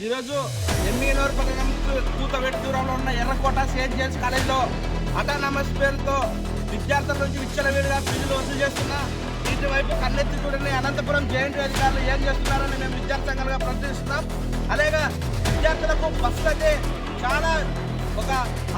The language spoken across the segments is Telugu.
ఈరోజు ఎమ్మిగనూరు పట్టణం కూతబెట్టి దూరంలో ఉన్న ఎర్రకోట సెయింట్ జేమ్స్ కాలేజీలో అటానమస్ పేరుతో విద్యార్థుల నుంచి విచ్చలవిడిగా ఫీజులు వసూలు చేస్తున్న వీటి వైపు కన్నెత్తి చూడని అనంతపురం జేఎన్టీ అధికారులు ఏం చేస్తున్నారని మేము విద్యార్థి సంఘాలుగా ప్రశ్నిస్తున్నాం. అలాగే విద్యార్థులకు బస్సులు అయితే చాలా ఒక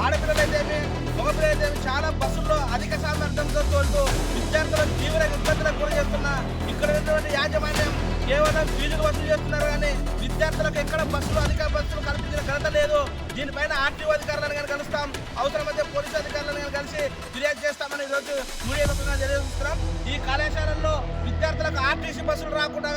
ఆడపిల్లలైతేమి మగపిల్లలైతేమి చాలా బస్సుల్లో అధిక సామర్థ్యంతో తోలుతూ విద్యార్థులకు తీవ్ర ఇబ్బందులకు గురి చేస్తున్న ఇక్కడ ఉన్నటువంటి యాజమాన్యం కేవలం ఫీజులు వసూలు చేస్తున్నారు కానీ విద్యార్థులకు ఎక్కడ అధిక బస్సులు కల్పించిన ఘనత లేదు. దీనిపైన ఆర్టీఓ అధికారులను కానీ కలుస్తాం, అవసరమైతే పోలీసు అధికారులను కానీ కలిసి ఫిర్యాదు చేస్తామని ఈరోజు మీడియా ముఖంగా తెలియజేస్తున్నాం. ఈ కళాశాలల్లో విద్యార్థులకు ఆర్టీసీ బస్సులు రాకుండా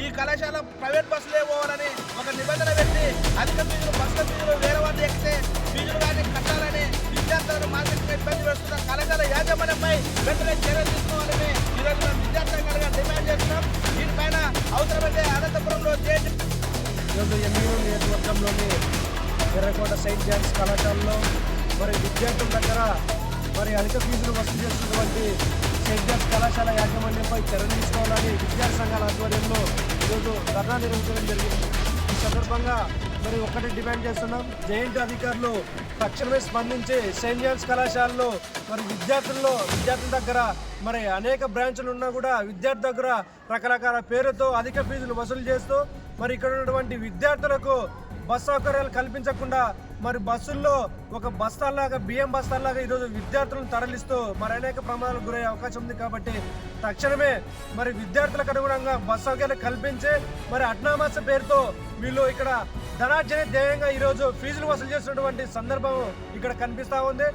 ఈ కళాశాల ప్రైవేట్ బస్సులే పోవాలని ఒక నిబంధన పెట్టి అధిక ఫీజులు బస్సుల ఫీజులు వేరే వాళ్ళు ఎక్కితే ఫీజులు కానీ కట్టాలని విద్యార్థులను మానసికంగా ఇబ్బంది పెడుతున్న కళాశాల యాజమాన్యంపై వెంటనే చర్యలు తీసుకోవాలని ఈరోజు మేము విద్యార్థి సంఘాలుగా డిమాండ్ చేస్తున్నాం. దీనిపైన అవసరమైతే అనంతపురంలో ఈరోజు ఎమ్మిగనూరు నియోజకవర్గంలోని ఎర్రకోట సెయింట్ జేమ్స్ కళాశాలలో మరి విద్యార్థుల దగ్గర మరి అధిక ఫీజులు వసూలు చేస్తున్నటువంటి సెయింట్ జేమ్స్ కళాశాల యాజమాన్యంపై చర్యలు తీసుకోవాలని విద్యార్థి సంఘాల ఆధ్వర్యంలో ఈరోజు ధర్నా నిర్వహించడం జరిగింది. ఈ సందర్భంగా మరి ఒక్కటి డిమాండ్ చేస్తున్నాం, జేఎన్టీ అధికారులు తక్షణమే స్పందించి సెయింట్ జేమ్స్ కళాశాలలో మరి విద్యార్థుల దగ్గర మరి అనేక బ్రాంచులు ఉన్నా కూడా విద్యార్థి దగ్గర రకరకాల పేరుతో అధిక ఫీజులు వసూలు చేస్తూ మరి ఇక్కడ ఉన్నటువంటి విద్యార్థులకు బస్ సౌకర్యాలు కల్పించకుండా మరి బస్సుల్లో ఒక బస్తాల్లాగా బియ్యం బస్తాల్లాగా ఈరోజు విద్యార్థులను తరలిస్తూ మరి అనేక ప్రమాదాలకు గురయ్యే అవకాశం ఉంది. కాబట్టి తక్షణమే మరి విద్యార్థులకు అనుగుణంగా బస్ సౌకర్యాలు కల్పించి మరి అటానమస్ పేరుతో వీళ్ళు ఇక్కడ ధనార్జన ధ్యేయంగా ఈరోజు ఫీజులు వసూలు చేస్తున్నటువంటి సందర్భం ఇక్కడ కనిపిస్తూ ఉంది.